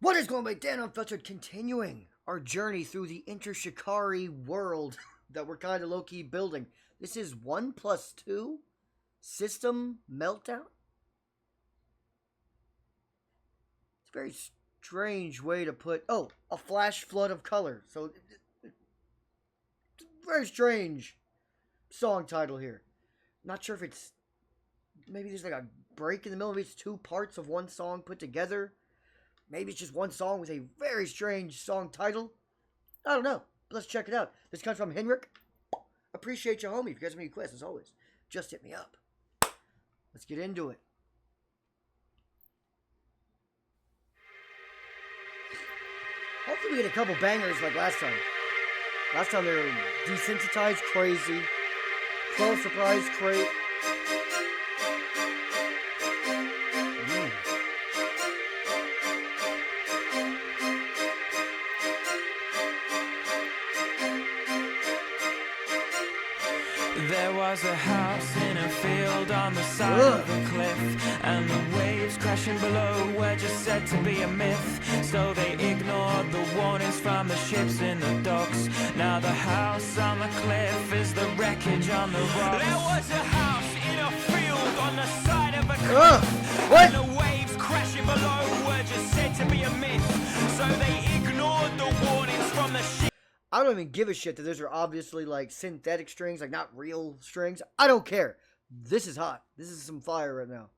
What is going on, Dan Unfiltered? Continuing our journey through the Shikari world that we're kind of low-key building. This is 1+2 System Meltdown. It's a very strange way to put... Oh, a flash flood of color. So, it's a very strange song title here. Not sure if it's... Maybe there's like a break in the middle. Maybe it's two parts of one song put together. Maybe it's just one song with a very strange song title. I don't know. Let's check it out. This comes from Henrik. Appreciate you, homie. If you guys have any questions, as always, just hit me up. Let's get into it. Hopefully we get a couple bangers like last time. Last time they were desensitized, crazy. 12 surprise, crate. There was a house in a field on the side of a cliff, and the waves crashing below were just said to be a myth. So they ignored the warnings from the ships in the docks. Now the house on the cliff is the wreckage on the rocks. There was a house in a field on the side of a cliff, and the waves crashing below were just said to be a myth. So they ignored the warnings from the ships. I don't even give a shit that those are obviously like synthetic strings, like not real strings. I don't care. This is hot. This is some fire right now.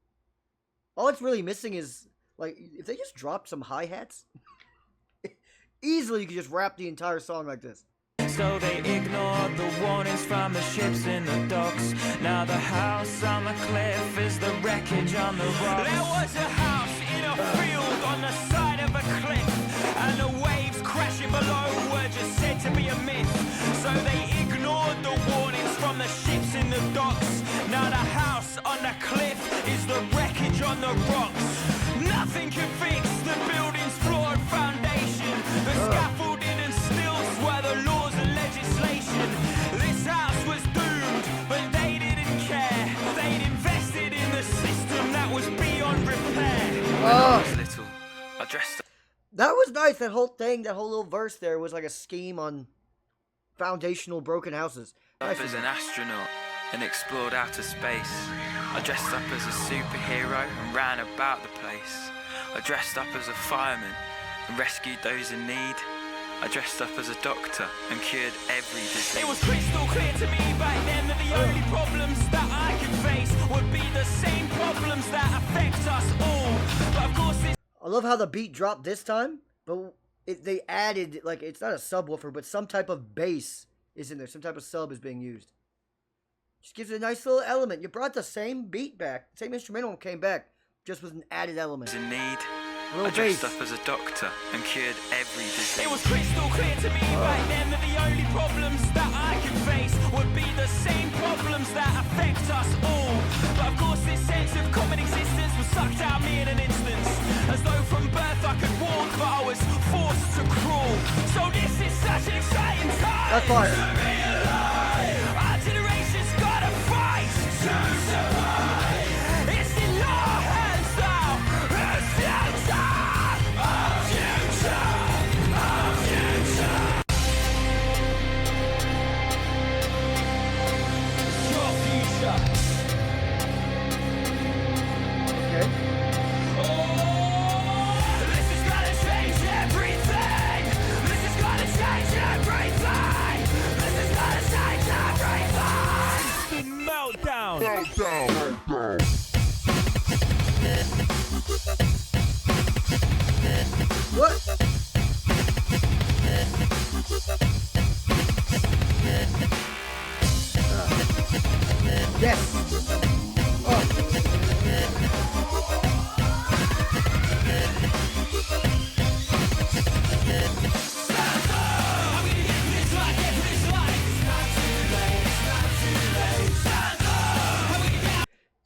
All it's really missing is, like, if they just dropped some hi-hats, easily you could just rap the entire song like this. So they ignored the warnings from the ships in the docks. Now the house on the cliff is the wreckage on the rocks. There was a house in a field on the side of a cliff, and the waves crashing below were just said to be a myth. So they ignored the warnings from the ships in the docks. Now the house on the cliff is the wreckage on the rocks. Nothing can fix the building's flawed foundation. The scaffolding and stilts were the laws and legislation. This house was doomed, but they didn't care. They'd invested in the system that was beyond repair. When I was little, I dressed up. That was nice. That whole thing, that whole little verse there was like a scheme on foundational broken houses. Nice. As an astronaut and explored outer space. I dressed up as a superhero and ran about the place. I dressed up as a fireman and rescued those in need. I dressed up as a doctor and cured every disease. It was crystal clear to me back then that the only problems that I could face would be the same problems that affect us all. But of course this... I love how the beat dropped this time, but they added, like, it's not a subwoofer, but some type of bass is in there. Some type of sub is being used. Just gives it a nice little element. You brought the same beat back, same instrumental came back, just with an added element. In need. I dressed up as a doctor and cured every disease. It was crystal clear to me back then that the only problems that I could face would be the same problems that affect us all. But of course this sense of common existence was sucked out of me in an instant. As though from birth I could walk, but I was forced to crawl. So this is such an exciting time. That's fire. To be alive. Our generation's gotta fight to survive. It's in your hands now. It's the time of future. Of future. It's your future. Okay. Meltdown. What? Yes.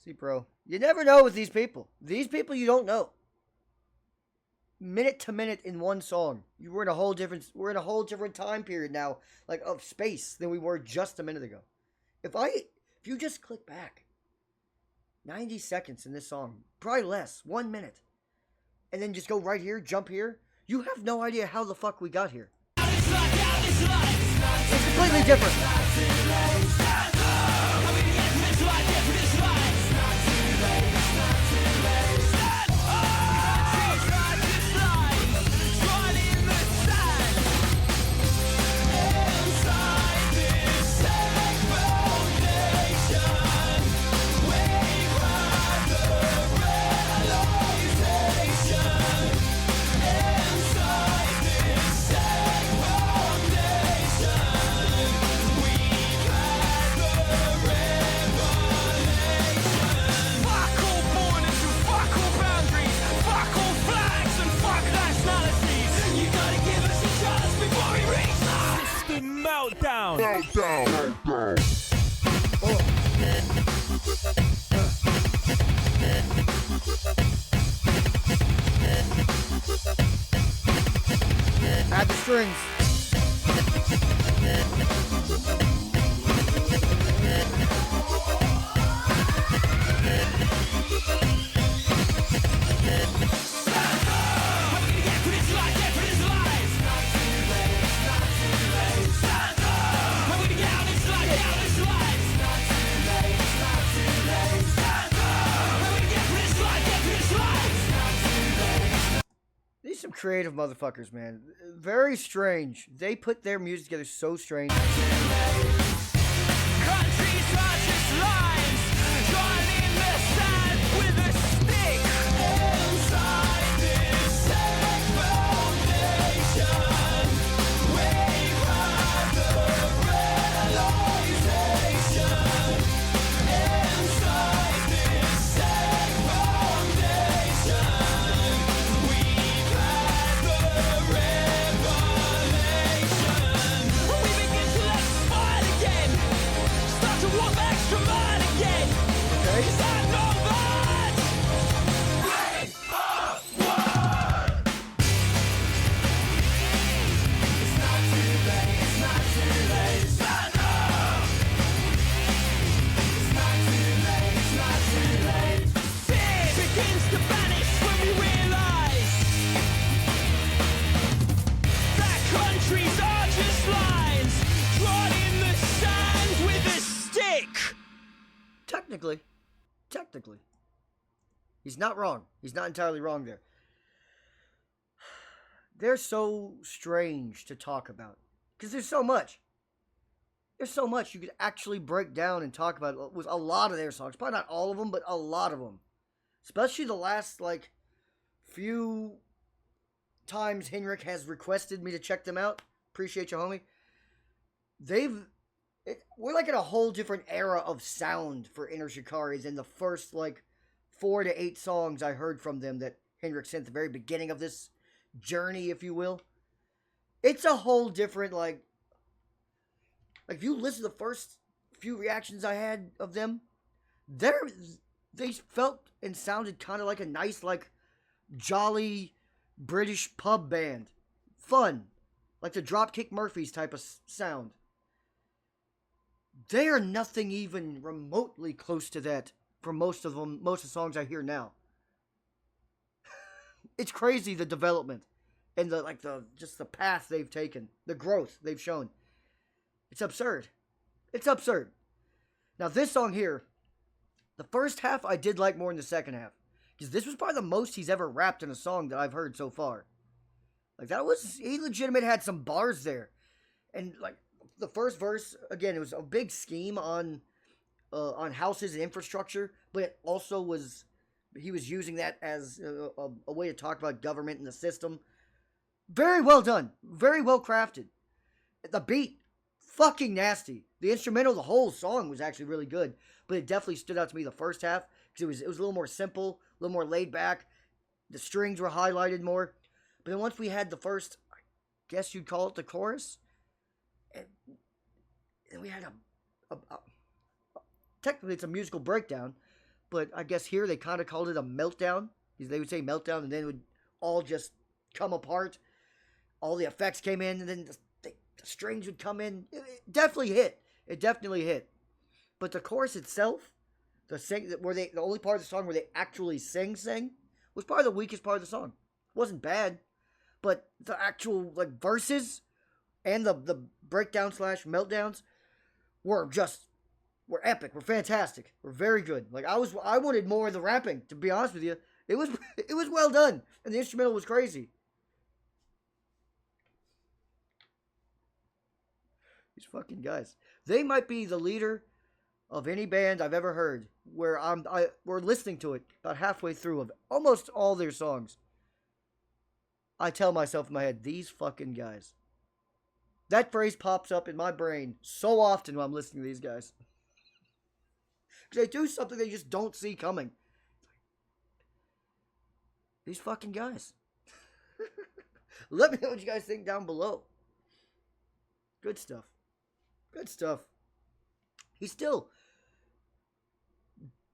See, bro, you never know with these people. These people you don't know. Minute to minute in one song. We're in a whole different time period now, like of space, than we were just a minute ago. If you just click back 90 seconds in this song, probably less, 1 minute, and then just go right here, jump here, You have no idea how the fuck we got here. It's completely different. Meltdown. Add the strings. These some creative motherfuckers, man. Very strange. They put their music together so strange. Countries are just lines, drawn in the sand with a stick. Inside this sick foundation, we have the realization. Inside this sick foundation, we've had the revelation. We begin to let smile again. Start to walk extra mile again. Okay. 'Cause I know that we are one. It's not too late, it's not too late. Stand up. It's not too late, it's not too late. Fear begins to vanish when we realize that countries are just lines drawn in the sand with a stick. Technically. He's not wrong. He's not entirely wrong there. They're so strange to talk about. Because there's so much. There's so much you could actually break down and talk about with a lot of their songs. Probably not all of them, but a lot of them. Especially the last, few times Henrik has requested me to check them out. Appreciate you, homie. We're in a whole different era of sound for Inner Shikaris in the first 4 to 8 songs I heard from them that Henrik sent at the very beginning of this journey, if you will. It's a whole different if you listen to the first few reactions I had of them, they felt and sounded kind of like a nice jolly British pub band. Fun. Like the Dropkick Murphys type of sound. They are nothing even remotely close to that for most of the songs I hear now. It's crazy, the development and just the path they've taken, the growth they've shown. It's absurd. It's absurd. Now this song here, the first half I did like more than the second half, because this was probably the most he's ever rapped in a song that I've heard so far. He legitimate had some bars there, and the first verse, again, it was a big scheme on houses and infrastructure, but it also he was using that as a way to talk about government and the system. Very well done. Very well crafted. The beat, fucking nasty. The instrumental, the whole song was actually really good, but it definitely stood out to me the first half, because it was a little more simple, a little more laid back. The strings were highlighted more. But then once we had the first, I guess you'd call it the chorus, and we had technically it's a musical breakdown, but I guess here they kind of called it a meltdown, because they would say meltdown and then it would all just come apart. All the effects came in, and then the strings would come in. It definitely hit. It definitely hit. But the chorus itself, the only part of the song where they actually sing, was probably the weakest part of the song. It wasn't bad, but the actual like verses and the breakdown slash meltdowns were epic. Were fantastic. Were very good. Like I wanted more of the rapping. To be honest with you, it was well done, and the instrumental was crazy. These fucking guys. They might be the leader of any band I've ever heard. Where we're listening to it about halfway through of almost all their songs. I tell myself in my head, these fucking guys. That phrase pops up in my brain so often when I'm listening to these guys. Because they do something they just don't see coming. These fucking guys. Let me know what you guys think down below. Good stuff. Good stuff. He's still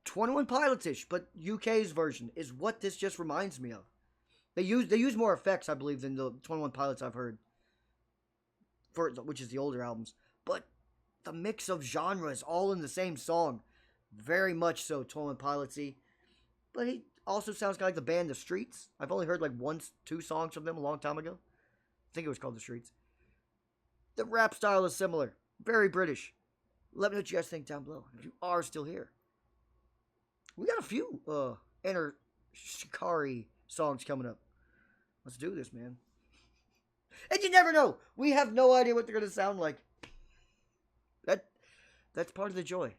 21 Pilots-ish, but UK's version is what this just reminds me of. They use more effects, I believe, than the 21 Pilots I've heard, which is the older albums. But the mix of genres all in the same song, very much so 21 Pilots-y. But he also sounds kind of like the band The Streets. I've only heard like 2 songs from them a long time ago. I think it was called The Streets. The rap style is similar. Very British. Let me know what you guys think down below. If you are still here. We got a few Enter Shikari songs coming up. Let's do this, man. And you never know. We have no idea what they're going to sound like. That's part of the joy.